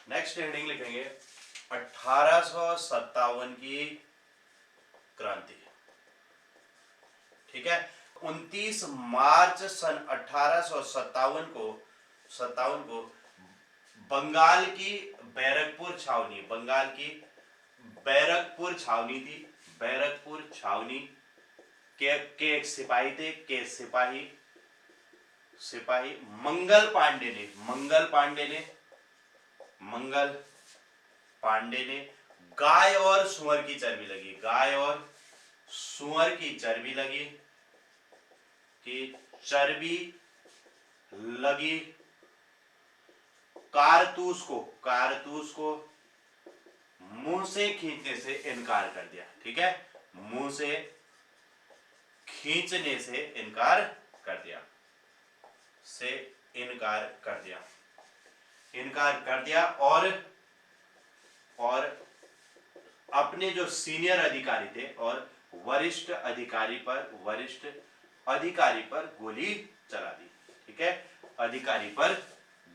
Next heading लिखेंगे 1857 की क्रांति। ठीक है, 29 मार्च सन 1857 को बंगाल की बैरकपुर छावनी, बंगाल की बैरकपुर छावनी थी, बैरकपुर छावनी के एक सिपाही थे, के सिपाही मंगल पांडे ने गाय और सुअर की चर्बी लगी, गाय और सुअर की चर्बी लगी, कि चर्बी लगी कारतूस को मुंह से खींचने से इनकार कर दिया। ठीक है, मुंह से खींचने से इनकार कर दिया, और अपने जो सीनियर अधिकारी थे और वरिष्ठ अधिकारी पर गोली चला दी। ठीक है, अधिकारी पर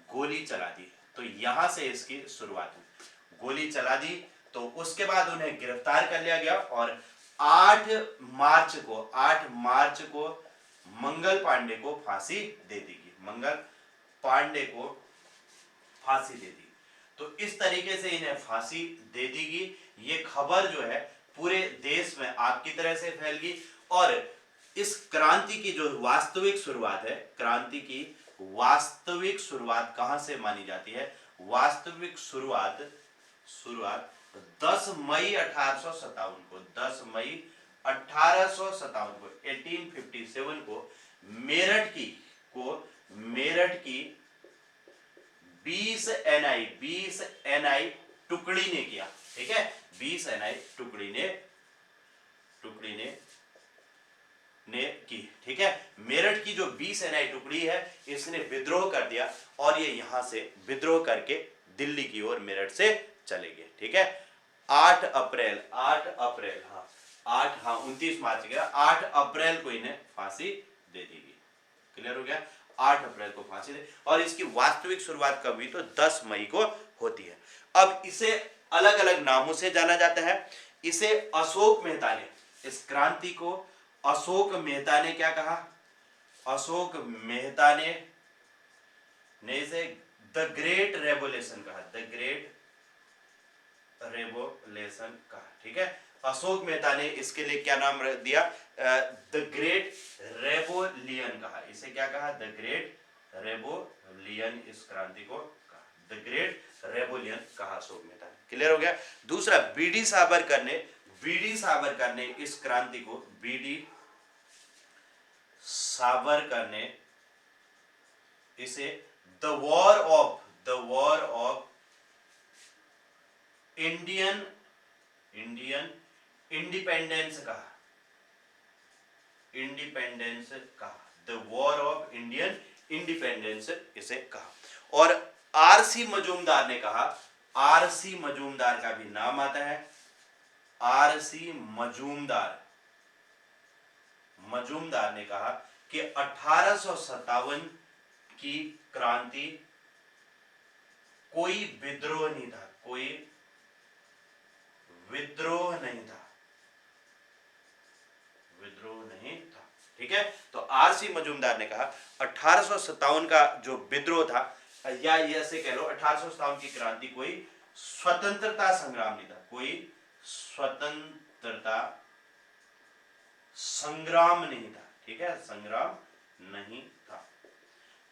गोली चला दी। तो यहां से इसकी शुरुआत हुई, गोली चला दी। तो उसके बाद उन्हें गिरफ्तार कर लिया गया और 8 मार्च को मंगल पांडे को फांसी दे दी गई, मंगल पांडे को फांसी दे दी। तो इस तरीके से इन्हें फांसी दे दी गई। ये खबर जो है पूरे देश में आग की तरह से फैल गई और इस क्रांति की जो वास्तविक शुरुआत है, क्रांति की वास्तविक शुरुआत कहां से मानी जाती है? वास्तविक शुरुआत 10 मई 1857 को, 10 मई 1857 को 1857 को मेरठ की 20 एनआई टुकड़ी ने किया। ठीक है, 20 एनआई टुकड़ी ने की। ठीक है, मेरठ की जो 20 एनआई टुकड़ी है इसने विद्रोह कर दिया और ये यहां से विद्रोह करके दिल्ली की ओर मेरठ से चले गए। ठीक है, 8 अप्रैल 29 मार्च गया, 8 अप्रैल को इन्हें फांसी दे दी गई। क्लियर हो गया? 8 अप्रैल को फांसी दे, और इसकी वास्तविक शुरुआत कब हुई? तो 10 मई को होती है। अब इसे अलग अलग नामों से जाना जाता है। इसे अशोक मेहता ने, इस क्रांति को अशोक मेहता ने क्या कहा? अशोक मेहता ने इसे द ग्रेट रेवोल्यूशन कहा, द ग्रेट रेवोल्यूशन कहा। ठीक है, अशोक मेहता ने इसके लिए क्या नाम दिया? द ग्रेट रेवोलियन कहा। इसे क्या कहा? द ग्रेट रेवोलियन, इस क्रांति को कहा द ग्रेट रेवोलियन कहा अशोक मेहता ने। क्लियर हो गया? दूसरा, बीडी सावरकर ने इस क्रांति को, बीडी सावरकर ने इसे the war of Indian independence कहा, the war of Indian independence इसे कहा। और आरसी मजूमदार ने कहा, आरसी मजूमदार का भी नाम आता है, आरसी मजूमदार ने कहा कि 1857 की क्रांति कोई विद्रोह नहीं था, कोई विद्रोह नहीं था। ठीक है, तो आरसी मजूमदार ने कहा 1857 का जो विद्रोह था, या ऐसे कह लो 1857 की क्रांति कोई स्वतंत्रता संग्राम नहीं था, कोई स्वतंत्रता संग्राम नहीं था। ठीक है, संग्राम नहीं था।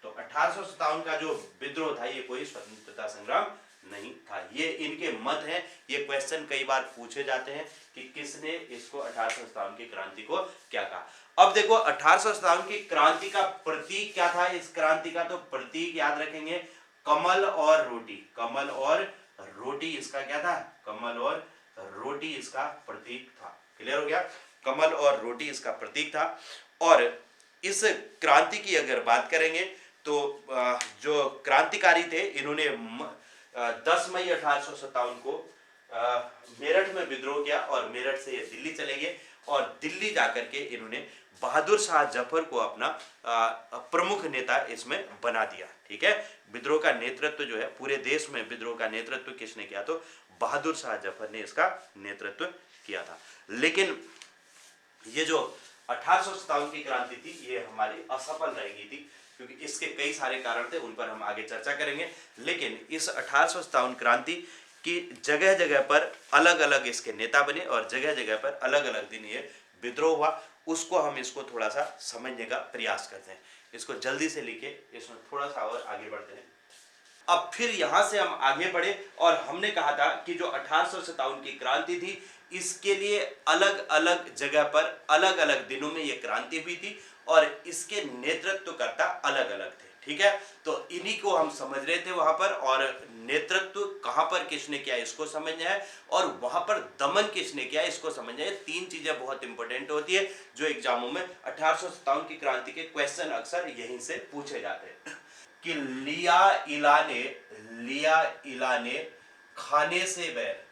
तो 1857 का जो विद्रोह था ये कोई स्वतंत्रता संग्राम नहीं था। ये इनके मत हैं। ये क्वेश्चन कई बार पूछे जाते हैं कि किसने इसको 1857 की क्रांति को क्या कहा। अब देखो 1857 की क्रांति का प्रतीक क्या था? इस क्रांति का तो प्रतीक याद रखेंगे, कमल और रोटी। कमल और रोटी इसका क्या था? कमल और रोटी इसका प्रतीक था। क्लियर हो गया? कमल और रोटी इसका प्रतीक था। और इस क्रांति की अगर बात करेंगे तो जो क्रांतिकारी थे इन्होंने 10 मई 1857 को मेरठ में विद्रोह किया और मेरठ से ये दिल्ली चले गए। और दिल्ली जाकर के इन्होंने बहादुर शाह जफर को अपना प्रमुख नेता इसमें बना दिया। ठीक है, विद्रोह का नेतृत्व जो है पूरे देश में विद्रोह का नेतृत्व किसने किया, तो बहादुर शाह जफर ने इसका नेतृत्व किया था। लेकिन ये जो 1857 की क्रांति थी ये हमारी असफल रह गई थी, क्योंकि इसके कई सारे कारण थे, उन पर हम आगे चर्चा करेंगे। लेकिन इस 1857 क्रांति की जगह जगह पर अलग अलग इसके नेता बने और जगह जगह पर अलग अलग दिन ये विद्रोह हुआ, उसको हम इसको थोड़ा सा समझने का प्रयास करते हैं। इसको जल्दी से लिखे, इसमें थोड़ा सा और आगे बढ़ते हैं। अब फिर यहां से हम आगे बढ़े और हमने कहा था कि जो 1857 की क्रांति थी इसके लिए अलग अलग जगह पर अलग अलग दिनों में ये क्रांति हुई थी और इसके नेतृत्वकर्ता अलग अलग थे। ठीक है, तो इन्हीं को हम समझ रहे थे वहां पर, और नेतृत्व कहां पर किसने किया इसको समझना है और वहां पर दमन किसने किया इसको समझना है। तीन चीजें बहुत इंपॉर्टेंट होती है जो एग्जामों में 1857 की क्रांति के क्वेश्चन अक्सर यहीं से पूछे जाते हैं कि लिया इला ने खाने से बैर,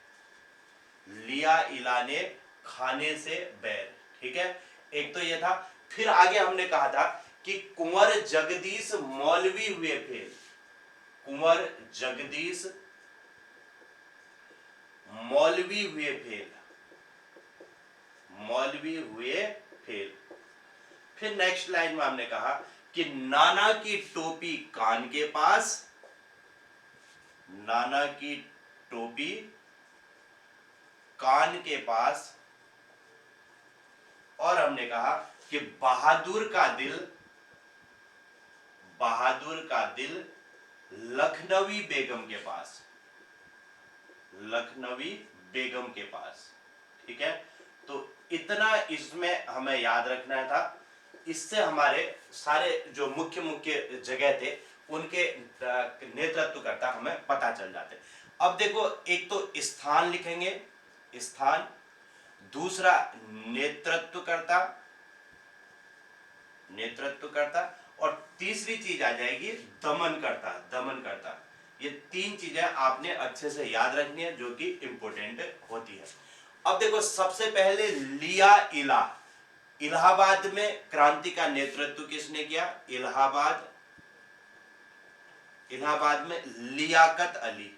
लिया इला ने खाने से बैर। ठीक है, एक तो ये था। फिर आगे हमने कहा था कि कुंवर जगदीश मौलवी हुए फेल, कुंवर जगदीश मौलवी हुए फेल, मौलवी हुए फेल। फिर नेक्स्ट लाइन में हमने कहा कि नाना की टोपी कान के पास, नाना की टोपी कान के पास। और हमने कहा कि बहादुर का दिल लखनवी बेगम के पास, लखनवी बेगम के पास। ठीक है, तो इतना इसमें हमें याद रखना था। इससे हमारे सारे जो मुख्य मुख्य जगह थे उनके नेतृत्वकर्ता हमें पता चल जाते। अब देखो, एक तो स्थान लिखेंगे, स्थान, दूसरा नेतृत्वकर्ता, नेतृत्वकर्ता, और तीसरी चीज आ जाएगी दमनकर्ता, दमनकर्ता। ये तीन चीजें आपने अच्छे से याद रखनी है जो कि इंपॉर्टेंट होती है। अब देखो, सबसे पहले लिया इला, इलाहाबाद में क्रांति का नेतृत्व किसने किया, इलाहाबाद, इलाहाबाद में लियाकत अली,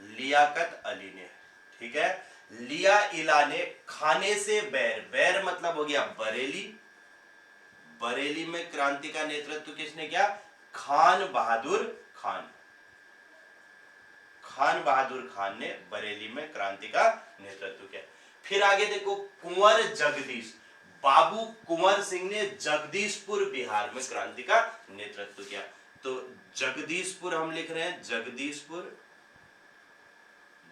लियाकत अली ने। ठीक है, लिया इला ने खाने से बैर, बैर मतलब हो गया बरेली, बरेली में क्रांति का नेतृत्व किसने किया, खान बहादुर खान, खान बहादुर खान ने बरेली में क्रांति का नेतृत्व किया। फिर आगे देखो, कुंवर जगदीश, बाबू कुंवर सिंह ने जगदीशपुर बिहार में क्रांति का नेतृत्व किया। तो जगदीशपुर हम लिख रहे हैं, जगदीशपुर,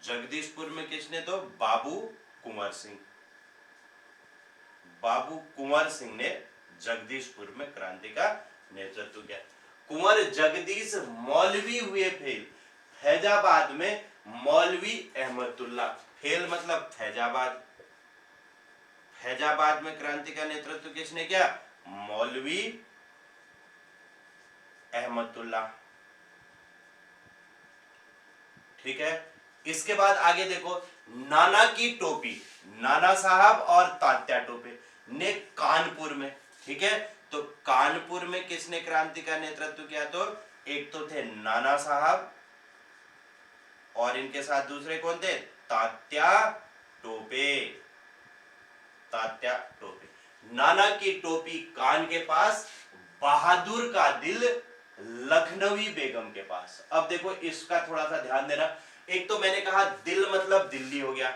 जगदीशपुर में किसने, तो बाबू कुंवर सिंह, बाबू कुंवर सिंह ने जगदीशपुर में क्रांति का नेतृत्व किया। कुंवर जगदीश मौलवी हुए फेल, फैजाबाद में मौलवी अहमदुल्ला, फेल मतलब फैजाबाद, फैजाबाद में क्रांति का नेतृत्व किसने किया, मौलवी अहमदुल्ला। ठीक है, इसके बाद आगे देखो, नाना की टोपी, नाना साहब और तात्या टोपे ने कानपुर में। ठीक है, तो कानपुर में किसने क्रांति का नेतृत्व किया, तो एक तो थे नाना साहब और इनके साथ दूसरे कौन थे, तात्या टोपे, तात्या टोपे। नाना की टोपी कान के पास, बहादुर का दिल लखनवी बेगम के पास। अब देखो, इसका थोड़ा सा ध्यान देना। एक तो मैंने कहा दिल मतलब दिल्ली हो गया,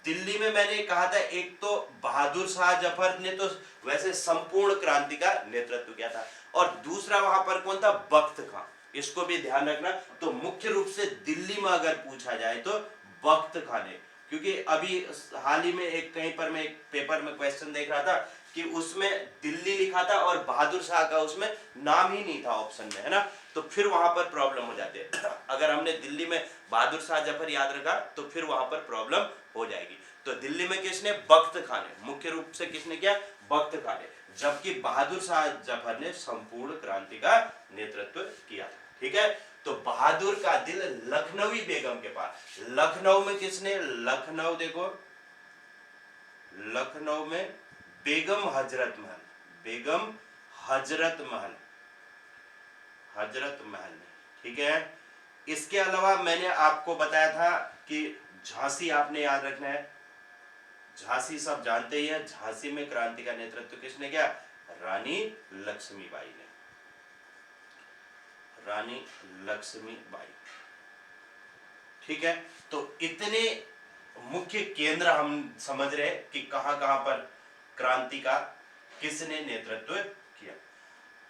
दिल्ली में मैंने कहा था एक तो बहादुर शाह जफर ने तो वैसे संपूर्ण क्रांति का नेतृत्व किया था, और दूसरा वहां पर कौन था, बख्त खां। इसको भी ध्यान रखना। तो मुख्य रूप से दिल्ली में अगर पूछा जाए तो बख्त खां ने, क्योंकि अभी हाल ही में एक कहीं पर मैं एक पेपर में क्वेश्चन देख रहा था कि उसमें दिल्ली लिखा था और बहादुर शाह का उसमें नाम ही नहीं था ऑप्शन में, है ना, तो फिर वहां पर प्रॉब्लम हो जाती है। अगर हमने दिल्ली में बहादुर शाह जफर याद रखा तो फिर वहां पर प्रॉब्लम हो जाएगी। तो दिल्ली में किसने, बख्त खां ने, मुख्य रूप से किसने किया, बख्त खां ने, जबकि बहादुर शाह जफर ने संपूर्ण क्रांति का नेतृत्व किया। ठीक है, तो बहादुर का दिल लखनवी बेगम के पास, लखनऊ में किसने, लखनऊ देखो, लखनऊ में बेगम हजरत महल, बेगम हजरत महल, हजरत महल में, ठीक है। इसके अलावा मैंने आपको बताया था कि झांसी आपने याद रखना है, झांसी सब जानते ही हैं, झांसी में क्रांति का नेतृत्व किसने किया? रानी लक्ष्मीबाई ने, रानी लक्ष्मीबाई, ठीक है। तो इतने मुख्य केंद्र हम समझ रहे हैं कि कहां कहां पर क्रांति का किसने नेतृत्व किया।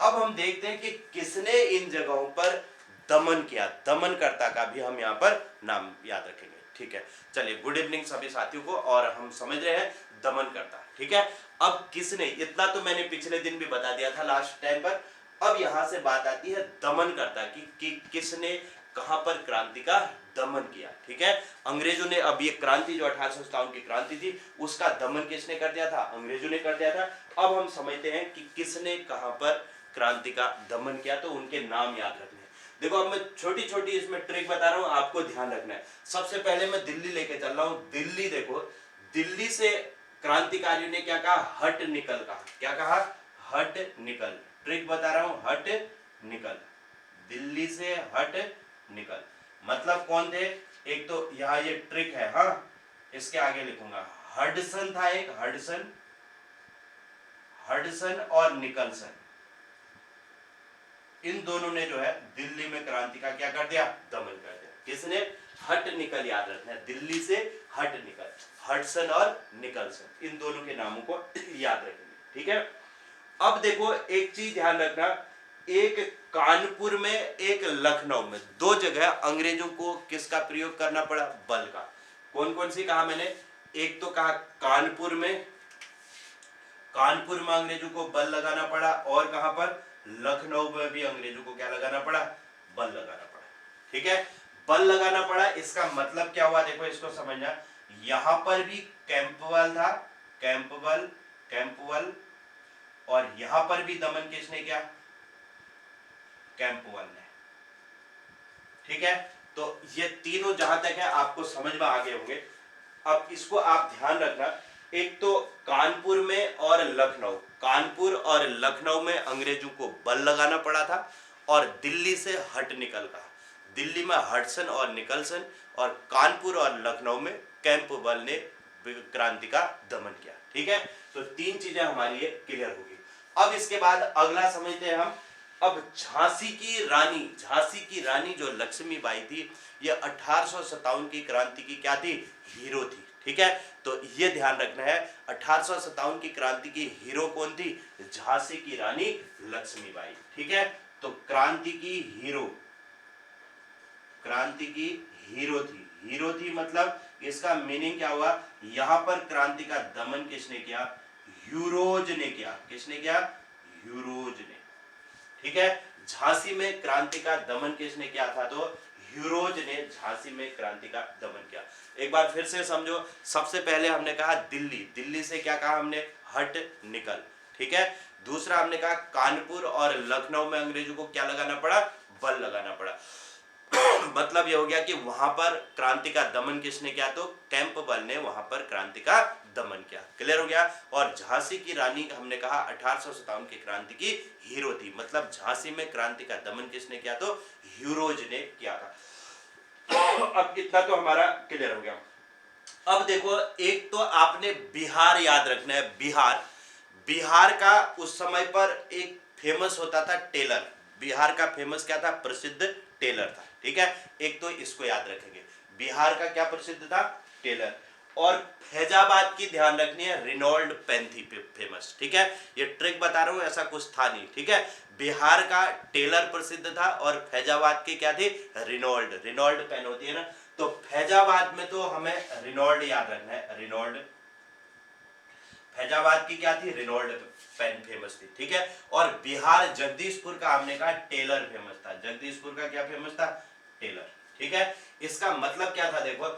अब हम देखते हैं कि किसने इन जगहों पर दमन किया, दमनकर्ता का भी हम यहां पर नाम याद रखेंगे, ठीक है। चलिए, गुड इवनिंग सभी साथियों को। और हम समझ रहे हैं दमनकर्ता, ठीक है। अब किसने, इतना तो मैंने पिछले दिन भी बता दिया था लास्ट टाइम पर। अब यहां से बात आती है दमनकर्ता की कि किसने कहां पर क्रांति का दमन किया, ठीक है। अंग्रेजों ने, अब ये क्रांति जो 1857 की क्रांति थी, उसका दमन किसने कर दिया था? अंग्रेजों ने कर दिया था। अब हम समझते हैं कि किसने कहां पर क्रांति का दमन किया, तो उनके नाम याद रखने हैं। देखो, अब मैं छोटी छोटी इसमें ट्रिक बता रहा हूं, आपको ध्यान रखना है। सबसे पहले मैं दिल्ली लेके चल रहा हूं। दिल्ली देखो, दिल्ली से क्रांतिकारियों ने क्या कहा? हट निकल कहा। क्या कहा? हट निकल। ट्रिक बता रहा हूं, हट निकल, दिल्ली से हट निकल। मतलब कौन थे? एक तो यहां ये ट्रिक है, हाँ, इसके आगे लिखूंगा। हडसन था एक, हडसन, हडसन और निकलसन, इन दोनों ने जो है दिल्ली में क्रांति का क्या कर दिया? दमन कर दिया। किसने? हट निकल याद रखना है, दिल्ली से हट निकल, हडसन और निकलसन, इन दोनों के नामों को याद रखेंगे, ठीक है। अब देखो, एक चीज ध्यान रखना, एक कानपुर में, एक लखनऊ में, दो जगह अंग्रेजों को किसका प्रयोग करना पड़ा? बल का। कौन कौन सी कहा मैंने? एक तो कहा कानपुर में, कानपुर में अंग्रेजों को बल लगाना पड़ा, और कहां पर? लखनऊ में भी अंग्रेजों को क्या लगाना पड़ा? बल लगाना पड़ा, ठीक है। बल लगाना पड़ा, इसका मतलब क्या हुआ? देखो, इसको समझना। यहां पर भी कैंपबल था, कैंपबल, कैंपबल, और यहां पर भी दमन किसने किया? कैंपबल ने, ठीक है। तो ये तीनों जहां तक है आपको समझ में आ गए होंगे। अब इसको आप ध्यान रखना, एक तो कानपुर में और लखनऊ, कानपुर और लखनऊ में अंग्रेजों को बल लगाना पड़ा था, और दिल्ली से हट निकल का, दिल्ली में हडसन और निकलसन, और कानपुर और लखनऊ में कैंपबल ने क्रांति का दमन किया, ठीक है। तो तीन चीजें हमारी ये क्लियर होगी। अब इसके बाद अगला समझते हैं हम। अब झांसी की रानी, झांसी की रानी जो लक्ष्मीबाई थी, ये 1857 की क्रांति की क्या थी? हीरो थी, ठीक है। तो ये ध्यान रखना है, 1857 की क्रांति की हीरो कौन थी? झांसी की रानी लक्ष्मीबाई, ठीक है। तो क्रांति की हीरो, क्रांति की हीरो थी, हीरो थी मतलब इसका मीनिंग क्या हुआ? यहां पर क्रांति का दमन किसने किया? यूरोज ने किया। किसने किया? यूरोज ने, ठीक है। झांसी में क्रांति का दमन किसने किया था? तो यूरोज ने झांसी में क्रांति का दमन किया। एक बार फिर से समझो, सबसे पहले हमने कहा दिल्ली, दिल्ली से क्या कहा हमने? हट निकल, ठीक है। दूसरा हमने कहा कानपुर और लखनऊ में अंग्रेजों को क्या लगाना पड़ा? बल लगाना पड़ा। मतलब यह हो गया कि वहां पर क्रांति का दमन किसने किया? तो कैंपबल ने वहां पर क्रांति का दमन किया। क्लियर हो गया। और झांसी की रानी हमने कहा 1857 की क्रांति की हीरो थी, मतलब झांसी में क्रांति का दमन किसने किया? तो यूरोज ने किया था। अब इतना तो हमारा क्लियर हो गया। अब देखो, एक तो आपने बिहार याद रखना है, बिहार, बिहार का उस समय पर एक फेमस होता था टेलर, बिहार का फेमस क्या था? प्रसिद्ध टेलर था, ठीक है। एक तो इसको याद रखेंगे, बिहार का क्या प्रसिद्ध था? टेलर। और फैजाबाद की ध्यान रखनी है, रिनॉल्ड पेन थी फेमस, ठीक है। ये ट्रिक बता रहा हूं, ऐसा कुछ था नहीं, ठीक है। बिहार का टेलर प्रसिद्ध था, और फैजाबाद की क्या थी? रिनॉल्ड, रिनॉल्ड पेन होती है ना, तो फैजाबाद में तो हमें रिनॉल्ड याद रखना है, रिनॉल्ड। फैजाबाद की क्या थी? रिनॉल्ड पेन फेमस थी, ठीक है। और बिहार जगदीशपुर का हमने कहा टेलर फेमस था, जगदीशपुर का क्या फेमस था? टेलर, ठीक है। इसका मतलब क्या था? देखो,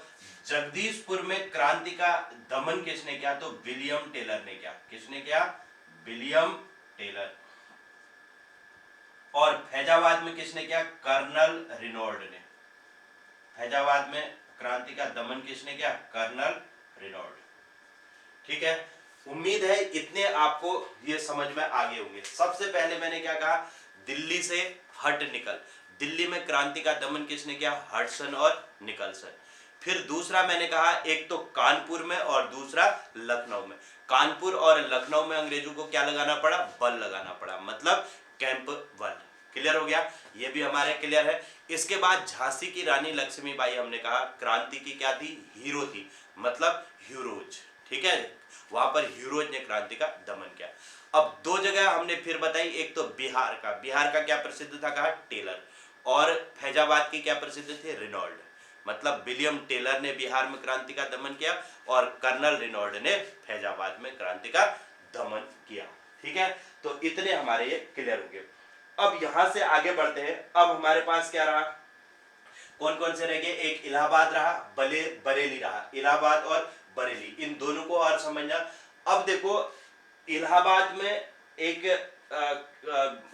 जगदीशपुर में क्रांति का दमन किसने किया? तो विलियम टेलर ने किया। किसने किया? William Taylor. और फैजाबाद में किसने किया? कर्नल रिनॉल्ड ने। फैजाबाद में क्रांति का दमन किसने किया? कर्नल रिनॉल्ड, ठीक है, उम्मीद है इतने आपको ये समझ में आगे होंगे। सबसे पहले मैंने क्या कहा, दिल्ली से हट निकल। दिल्ली में क्रांति का दमन किसने किया, हडसन और निकलसन। फिर दूसरा मैंने कहा, एक तो कानपुर में और दूसरा लखनऊ में। कानपुर और लखनऊ में अंग्रेजों को क्या लगाना पड़ा, बल लगाना पड़ा, मतलब कैंप बल। क्लियर हो गया, ये भी हमारे क्लियर है। इसके बाद झांसी की रानी लक्ष्मीबाई हमने कहा क्रांति की क्या थी, हीरो थी, मतलब हीरोज। ठीक है, वहां पर हीरोज ने क्रांति का दमन किया। अब दो जगह हमने फिर बताई, एक तो बिहार का, बिहार का क्या प्रसिद्ध था, कहा टेलर, और फैजाबाद की क्या प्रसिद्ध थे, रेनॉल्ड। मतलब विलियम टेलर ने बिहार में क्रांति का दमन किया और कर्नल रेनॉल्ड ने फैजाबाद में क्रांति का दमन किया। ठीक है, तो इतने हमारे ये क्लियर हो गए। अब यहां से आगे बढ़ते हैं। अब हमारे पास क्या रहा, कौन कौन से रह गए, एक इलाहाबाद रहा, बरेली रहा। इलाहाबाद और बरेली, इन दोनों को और समझना। अब देखो इलाहाबाद में एक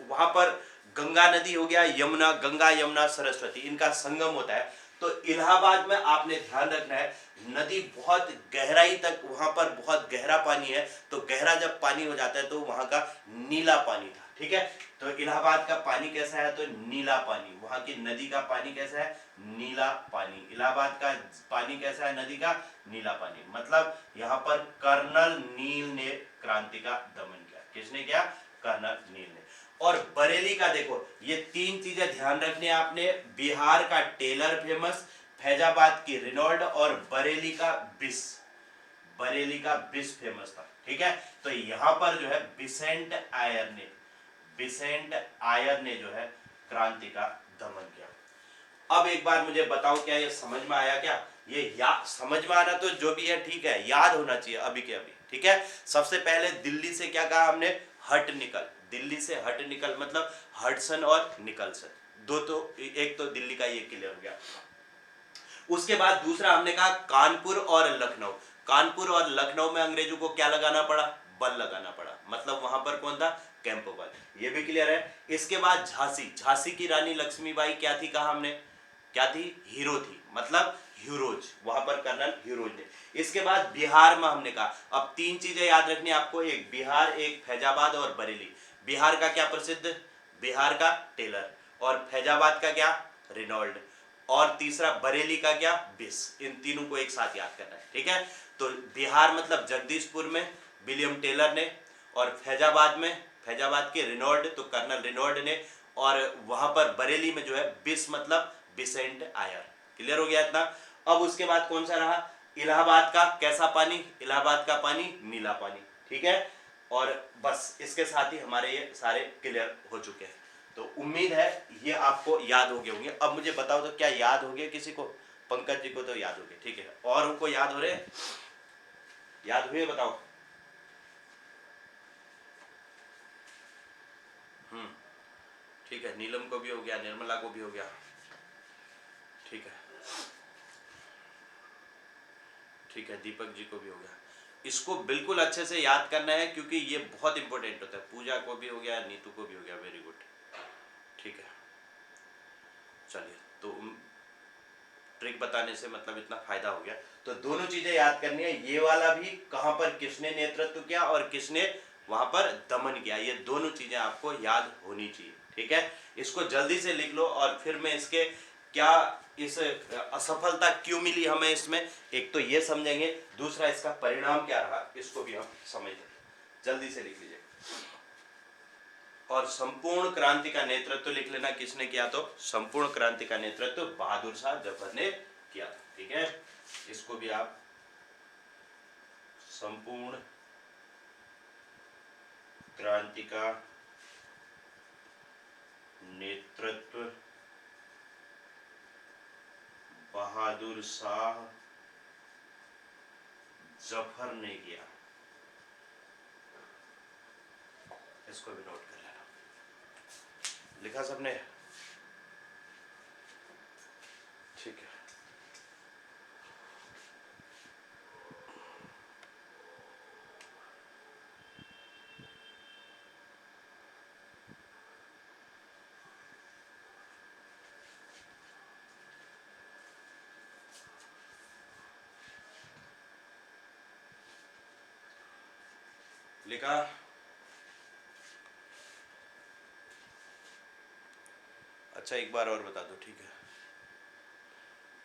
वहां पर गंगा नदी हो गया, यमुना, गंगा यमुना सरस्वती, इनका संगम होता है। तो इलाहाबाद में आपने ध्यान रखना है, नदी बहुत गहराई तक, वहां पर बहुत गहरा पानी है। तो गहरा जब पानी हो जाता है तो वहां का नीला पानी था। ठीक है, तो इलाहाबाद का पानी कैसा है, तो नीला पानी। वहां की नदी का पानी कैसा है, नीला पानी। इलाहाबाद का पानी कैसा है, नदी का नीला पानी। मतलब यहाँ पर कर्नल नील ने क्रांति का दमन किया। किसने किया, कर्नल नील ने। और बरेली का देखो, ये तीन चीजें ध्यान रखनी है आपने, बिहार का टेलर फेमस, फैजाबाद की रेनॉल्ड, और बरेली का बिस। बरेली का बिस फेमस था। ठीक है, तो यहां पर जो है बिसेंट आयर ने, बिसेंट आयर ने जो है क्रांति का दमन किया। अब एक बार मुझे बताओ, क्या ये समझ में आया क्या, ये समझ में आना तो जो भी है ठीक है, याद होना चाहिए अभी के अभी। ठीक है, सबसे पहले दिल्ली से क्या कहा हमने, हट निकल। दिल्ली से हट निकल मतलब हडसन और निकलसन, दो तो, एक तो दिल्ली का ये क्लियर हो गया। उसके बाद दूसरा हमने कहा कानपुर और लखनऊ। कानपुर और लखनऊ में अंग्रेजों को क्या लगाना पड़ा, बल लगाना पड़ा, मतलब वहां पर कौन था, कैंप बल। ये भी क्लियर है। इसके बाद झांसी, झांसी की रानी लक्ष्मीबाई क्या थी, कहा हमने क्या थी, हीरो थी, मतलब हीरोज, वहां पर कर्नल हीरोज ने। इसके बाद बिहार में हमने कहा, अब तीन चीजें याद रखनी आपको, एक बिहार, एक फैजाबाद और बरेली। बिहार का क्या प्रसिद्ध, बिहार का टेलर, और फैजाबाद का क्या, रेनॉल्ड, और तीसरा बरेली का क्या, बिस। इन तीनों को एक साथ याद करना है। ठीक है, तो बिहार मतलब जगदीशपुर में विलियम टेलर ने, और फैजाबाद में, फैजाबाद के रेनॉल्ड, तो कर्नल रेनॉल्ड ने, और वहां पर बरेली में जो है बिस, मतलब बिसेंट आयर। क्लियर हो गया इतना। अब उसके बाद कौन सा रहा, इलाहाबाद का कैसा पानी, इलाहाबाद का पानी नीला पानी। ठीक है, और बस इसके साथ ही हमारे ये सारे क्लियर हो चुके हैं। तो उम्मीद है ये आपको याद हो गए होंगे। अब मुझे बताओ तो क्या याद हो गया किसी को, पंकज जी को तो याद हो गए, ठीक है, और उनको याद हो रहे, याद हुए, बताओ। ठीक है, नीलम को भी हो गया, निर्मला को भी हो गया। ठीक है, ठीक है, दीपक जी को भी हो गया। इसको बिल्कुल अच्छे से याद करना है क्योंकि ये बहुत इंपॉर्टेंट होता है। पूजा को भी हो गया, नीतू को भी हो गया, वेरी गुड। ठीक है, चलिए, तो ट्रिक बताने से मतलब इतना फायदा हो गया। तो दोनों चीजें याद करनी है, ये वाला भी कहां पर किसने नेतृत्व किया और किसने वहां पर दमन किया, ये दोनों चीजें आपको याद होनी चाहिए। ठीक है, इसको जल्दी से लिख लो, और फिर मैं इसके क्या, इस असफलता क्यों मिली हमें इसमें, एक तो ये समझेंगे, दूसरा इसका परिणाम क्या रहा, इसको भी हम समझेंगे। जल्दी से लिख लीजिए, और संपूर्ण क्रांति का नेतृत्व लिख लेना किसने किया, तो संपूर्ण क्रांति का नेतृत्व बहादुर शाह जफर ने किया था। ठीक है, इसको भी आप संपूर्ण क्रांति का नेतृत्व बहादुर शाह जफर ने किया, इसको भी नोट कर लेना। लिखा सबने, ठीक है। लिखा। अच्छा एक बार और बता दो। ठीक है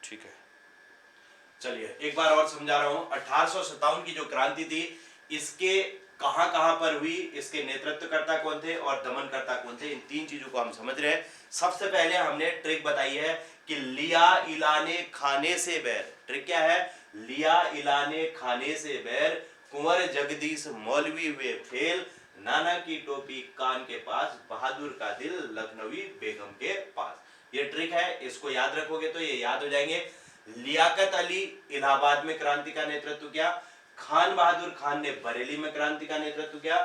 ठीक है, चलिए एक बार और समझा रहा हूं। 1857 की जो क्रांति थी, इसके कहां कहां पर हुई, इसके नेतृत्वकर्ता कौन थे और दमनकर्ता कौन थे, इन तीन चीजों को हम समझ रहे हैं। सबसे पहले हमने ट्रिक बताई है कि लिया इलाने खाने से बैर। ट्रिक क्या है? लिया इलाने खाने से बैर, कुंवर जगदीश मौलवी हुए फेल, नाना की टोपी कान के पास, बहादुर का दिल लखनवी बेगम के पास। ये ट्रिक है, इसको याद रखोगे तो ये याद हो जाएंगे। लियाकत अली इलाहाबाद में क्रांति का नेतृत्व किया, खान बहादुर खान ने बरेली में क्रांति का नेतृत्व किया,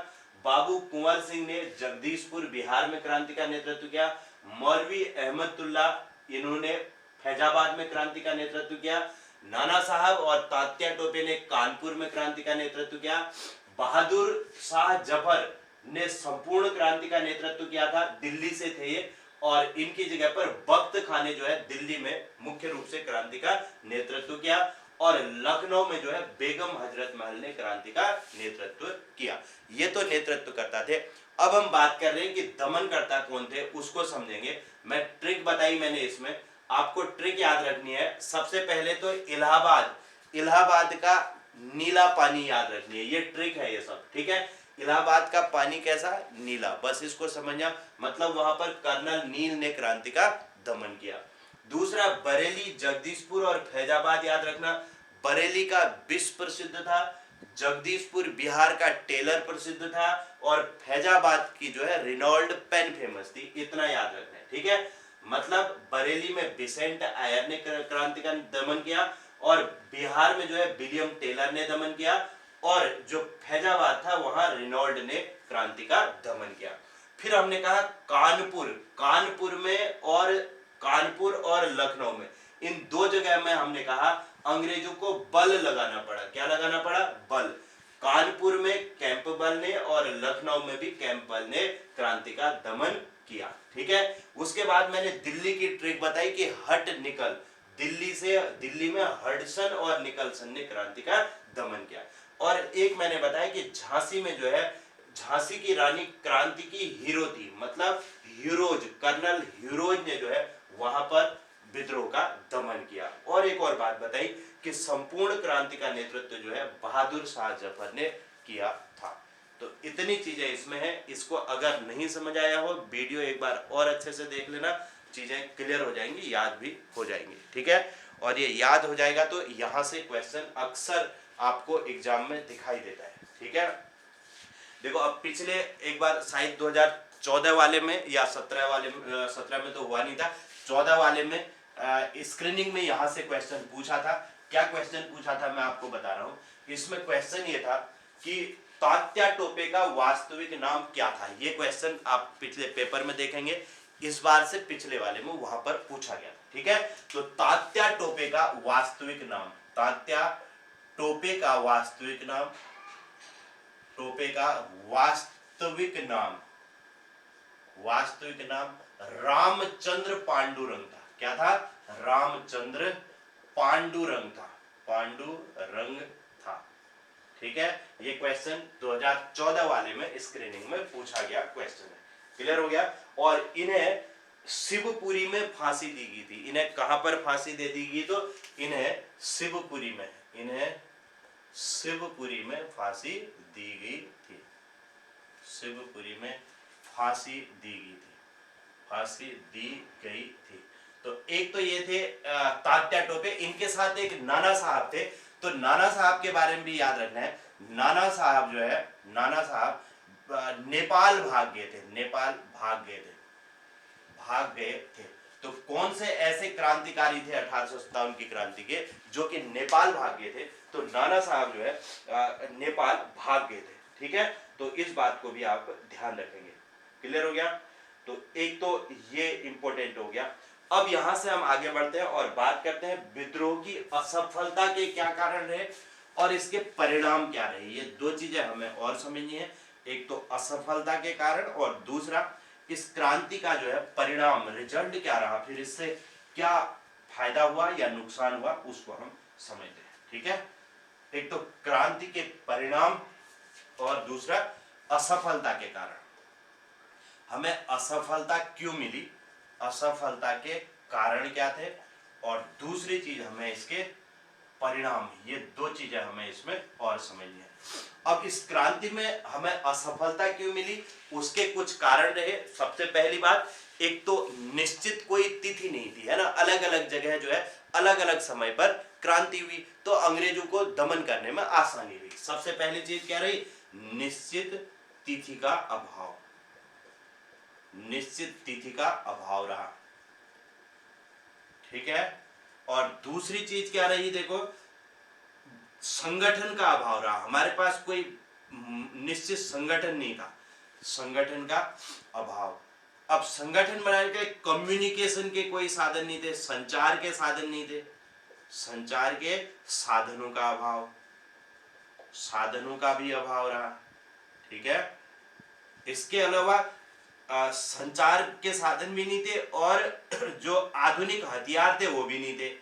बाबू कुंवर सिंह ने जगदीशपुर बिहार में क्रांति का नेतृत्व किया, मौलवी अहमदुल्ला इन्होंने फैजाबाद में क्रांति का नेतृत्व किया, नाना साहब और तात्या टोपे ने कानपुर में क्रांति का नेतृत्व किया, बहादुर शाह जफर ने संपूर्ण क्रांति का नेतृत्व किया था, दिल्ली से थे ये, और इनकी जगह पर बख्त खान ने जो है दिल्ली में मुख्य रूप से क्रांति का नेतृत्व किया, और लखनऊ में जो है बेगम हजरत महल ने क्रांति का नेतृत्व किया। ये तो नेतृत्व करता थे। अब हम बात कर रहे हैं कि दमनकर्ता कौन थे, उसको समझेंगे। मैं ट्रिक बताई मैंने, इसमें आपको ट्रिक याद रखनी है। सबसे पहले तो इलाहाबाद का नीला पानी याद रखनी है, ये ट्रिक है ये सब, ठीक है। इलाहाबाद का पानी कैसा? नीला, बस इसको समझना, मतलब वहां पर कर्नल नील ने क्रांति का दमन किया। दूसरा, बरेली, जगदीशपुर और फैजाबाद याद रखना। बरेली का विश्व प्रसिद्ध था, जगदीशपुर बिहार का टेलर प्रसिद्ध था, और फैजाबाद की जो है रिनॉल्ड पेन फेमस थी। इतना याद रखना है, ठीक है। मतलब बरेली में बिसेंट आयर ने क्रांति का दमन किया, और बिहार में जो है विलियम टेलर ने दमन किया, और जो फैजाबाद था वहां रिनॉल्ड ने क्रांति का दमन किया। फिर हमने कहा कानपुर और लखनऊ में, इन दो जगह में हमने कहा अंग्रेजों को बल लगाना पड़ा। क्या लगाना पड़ा? बल। कानपुर में कैंपबेल ने और लखनऊ में भी कैंपबेल ने क्रांति का दमन किया, ठीक है। उसके बाद मैंने दिल्ली की ट्रिक बताई कि हट निकल, दिल्ली में हडसन और निकलसन ने क्रांति का दमन किया। और एक मैंने बताया कि झांसी में जो है, झांसी की रानी क्रांति की हीरो थी, मतलब कर्नल हीरोज ने जो है वहां पर विद्रोह का दमन किया। और एक और बात बताई कि संपूर्ण क्रांति का नेतृत्व जो है बहादुर शाह जफर ने किया था। तो इतनी चीजें इसमें है। इसको अगर नहीं समझ आया हो, वीडियो एक बार और अच्छे से देख लेना, चीजें क्लियर हो जाएंगी, याद भी हो जाएंगी, ठीक है। और ये याद हो जाएगा तो यहां से क्वेश्चन अक्सर आपको एग्जाम में दिखाई देता है, ठीक है। देखो अब पिछले एक बार शायद 2014 वाले में या 17 में तो हुआ नहीं था, 14 वाले में स्क्रीनिंग में यहां से क्वेश्चन पूछा था। क्या क्वेश्चन पूछा था मैं आपको बता रहा हूं। इसमें क्वेश्चन ये था कि तात्या टोपे का वास्तविक नाम क्या था। ये क्वेश्चन आप पिछले पेपर में देखेंगे, इस बार से पिछले वाले में वहां पर पूछा गया, ठीक है। तो तात्या टोपे का वास्तविक नाम, तात्या टोपे का वास्तविक नाम, रामचंद्र पांडुरंग था। क्या था? रामचंद्र पांडुरंग था, ठीक है। ये क्वेश्चन 2014 वाले में स्क्रीनिंग में पूछा गया क्वेश्चन है, क्लियर हो गया। और इन्हें शिवपुरी में फांसी दी गई थी। इन्हें कहां पर फांसी दे दी गई? तो इन्हें शिवपुरी में फांसी दी गई थी। शिवपुरी में फांसी दी गई थी। तो एक तो ये थे तात्या टोपे, इनके साथ एक नाना साहब थे। तो नाना साहब के बारे में भी याद रखना है। नाना साहब नेपाल भाग गए थे। तो कौन से ऐसे क्रांतिकारी थे 1857 की क्रांति के जो कि नेपाल भाग गए थे? तो नाना साहब जो है नेपाल भाग गए थे, ठीक है। तो इस बात को भी आप ध्यान रखेंगे, क्लियर हो गया। तो एक तो ये इंपॉर्टेंट हो गया। अब यहां से हम आगे बढ़ते हैं और बात करते हैं विद्रोह की असफलता के क्या कारण रहे और इसके परिणाम क्या रहे। ये दो चीजें हमें और समझनी है, एक तो असफलता के कारण और दूसरा इस क्रांति का जो है परिणाम, रिजल्ट क्या रहा, फिर इससे क्या फायदा हुआ या नुकसान हुआ, उसको हम समझते हैं, ठीक है। एक तो क्रांति के परिणाम और दूसरा असफलता के कारण। हमें असफलता क्यों मिली, असफलता के कारण क्या थे, और दूसरी चीज हमें इसके परिणाम, ये दो चीजें हमें इसमें और समझनी है। अब इस क्रांति में हमें असफलता क्यों मिली, उसके कुछ कारण रहे। सबसे पहली बात, एक तो निश्चित कोई तिथि नहीं थी, है ना, अलग अलग जगह जो है अलग अलग समय पर क्रांति हुई, तो अंग्रेजों को दमन करने में आसानी हुई। सबसे पहली चीज क्या रही, निश्चित तिथि का अभाव, निश्चित तिथि का अभाव रहा, ठीक है। और दूसरी चीज क्या रही, देखो, संगठन का अभाव रहा, हमारे पास कोई निश्चित संगठन नहीं था, संगठन का अभाव। अब संगठन बनाने के लिए कम्युनिकेशन के कोई साधन नहीं थे, संचार के साधन नहीं थे, संचार के साधनों का अभाव, साधनों का भी अभाव रहा, ठीक है। इसके अलावा संचार के साधन भी नहीं थे, और जो आधुनिक हथियार थे वो भी नहीं थे,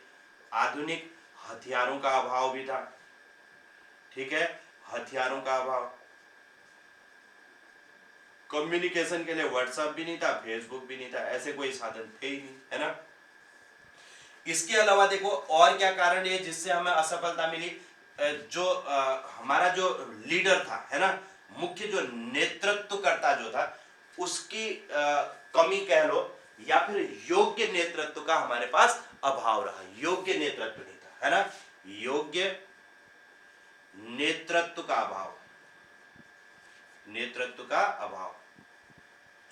आधुनिक हथियारों का अभाव भी था, ठीक है, हथियारों का अभाव। कम्युनिकेशन के लिए व्हाट्सएप भी नहीं था, फेसबुक भी नहीं था, ऐसे कोई साधन थे ही नहीं, है ना। इसके अलावा देखो और क्या कारण है जिससे हमें असफलता मिली, जो हमारा जो लीडर था, है ना, मुख्य जो नेतृत्वकर्ता जो था, उसकी कमी कह लो, या फिर योग्य नेतृत्व का हमारे पास अभाव रहा, योग्य नेतृत्व नहीं था, है ना, योग्य नेतृत्व का अभाव, नेतृत्व का अभाव।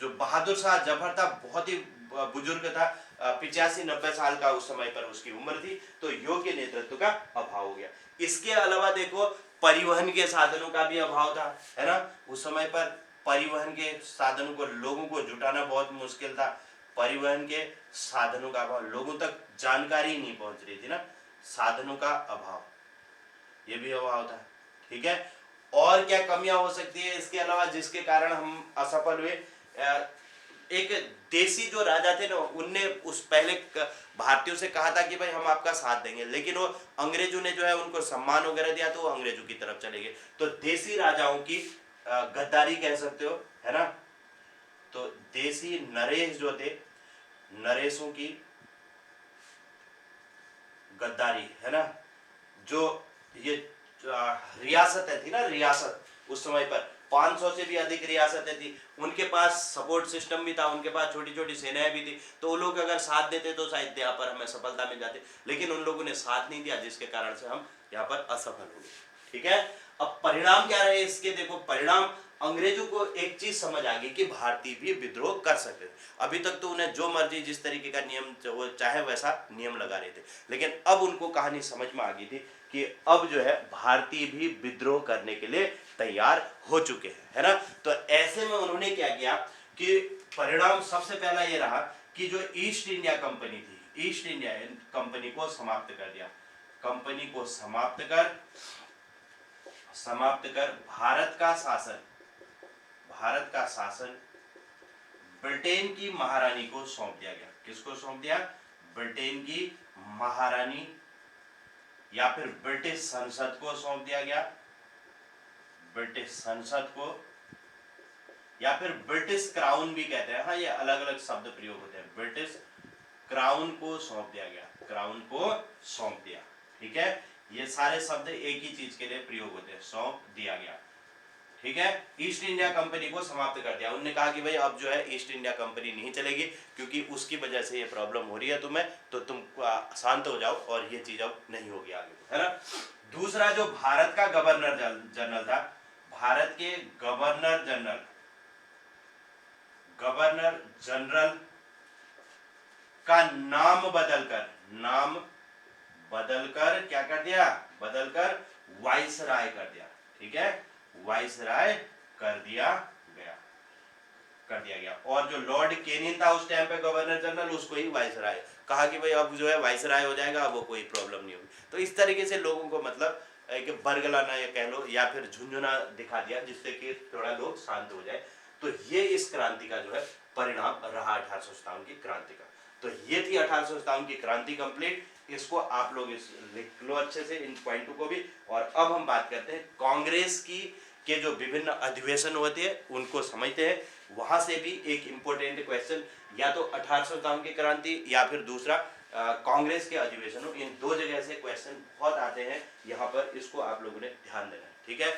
जो बहादुर शाह जफर था, बहुत ही बुजुर्ग था, 85-90 साल का उस समय पर उसकी उम्र थी, तो योग्य नेतृत्व का अभाव हो गया। इसके अलावा देखो परिवहन के साधनों का भी अभाव था, है ना, उस समय पर परिवहन के साधनों को, लोगों को जुटाना बहुत मुश्किल था, परिवहन के साधनों का अभाव, लोगों तक जानकारी नहीं पहुंच रही थी ना, साधनों का अभाव, ये भी अभाव था, ठीक है। और क्या कमियां हो सकती है इसके अलावा जिसके कारण हम असफल हुए, एक देसी जो राजा थे ना, उनने उस पहले भारतीयों से कहा था कि भाई हम आपका साथ देंगे, लेकिन वो अंग्रेजों ने जो है उनको सम्मान वगैरह दिया, तो वो अंग्रेजों की तरफ चले गए। तो देसी राजाओं की गद्दारी कह सकते हो, है ना। तो देसी नरेश जो थे, नरेशों की गद्दारी, है ना, जो ये रियासतें थी ना, रियासत उस समय पर 500 से भी अधिक रियासतें थी, उनके पास सपोर्ट सिस्टम भी था, उनके पास छोटी छोटी सेनाएं भी थी, तो वो लोग अगर साथ देते तो शायद यहाँ पर हमें सफलता मिल जाती, लेकिन उन लोगों ने साथ नहीं दिया, जिसके कारण से हम यहाँ पर असफल हो गए, ठीक है। अब परिणाम क्या रहे इसके, देखो परिणाम, अंग्रेजों को एक चीज समझ आ गई कि भारतीय भी विद्रोह कर सकते थे। अभी तक तो उन्हें जो मर्जी जिस तरीके का नियम वो चाहे वैसा नियम लगा रहे थे, लेकिन अब उनको कहानी समझ में आ गई थी कि अब जो है भारतीय भी विद्रोह करने के लिए तैयार हो चुके हैं, है ना। तो ऐसे में उन्होंने क्या किया कि परिणाम सबसे पहला ये रहा कि जो ईस्ट इंडिया कंपनी थी, ईस्ट इंडिया कंपनी को समाप्त कर दिया, कंपनी को समाप्त कर भारत का शासन ब्रिटेन की महारानी को सौंप दिया गया। किसको सौंप दिया, ब्रिटेन की महारानी, या फिर ब्रिटिश संसद को सौंप दिया गया, ब्रिटिश संसद को, या फिर ब्रिटिश क्राउन भी कहते हैं, हाँ ये अलग अलग शब्द प्रयोग होते हैं, ब्रिटिश क्राउन को सौंप दिया गया, क्राउन को सौंप दिया, ठीक है। ये सारे शब्द एक ही चीज के लिए प्रयोग होते हैं, सौंप दिया गया, ठीक है। ईस्ट इंडिया कंपनी को समाप्त कर दिया, उन्होंने कहा कि भाई अब जो है ईस्ट इंडिया कंपनी नहीं चलेगी, क्योंकि उसकी वजह से ये प्रॉब्लम हो रही है तुम्हें, तो तुम शांत हो जाओ और ये चीज अब नहीं होगी आगे, है ना। दूसरा जो भारत का गवर्नर जनरल था, भारत के गवर्नर जनरल का नाम बदलकर क्या कर दिया, बदलकर वाइसराय कर दिया, ठीक है, वाइसराय कर दिया गया। और जो लॉर्ड केनिन था उस टाइम पे गवर्नर जनरल, उसको ही वाइसराय कहा कि भाई अब जो है वाइसराय हो जाएगा, अब वो कोई प्रॉब्लम नहीं होगी। तो इस तरीके से लोगों को मतलब एक बरगलाना या कह लो, या फिर झुंझुना दिखा दिया, जिससे कि थोड़ा लोग शांत हो जाए। तो ये इस क्रांति का जो है परिणाम रहा, 1857 की क्रांति का। तो ये थी 1857 की क्रांति कंप्लीट। इसको आप लोग लिख लो अच्छे से इन पॉइंटों को भी। और अब हम बात करते हैं कांग्रेस की के जो विभिन्न अधिवेशन होते हैं उनको समझते हैं। वहां से भी एक इम्पोर्टेंट क्वेश्चन या तो 1857 की क्रांति या फिर दूसरा कांग्रेस के अधिवेशनों, इन दो जगह से क्वेश्चन बहुत आते हैं यहाँ पर, इसको आप लोगों ने ध्यान देना है। ठीक है,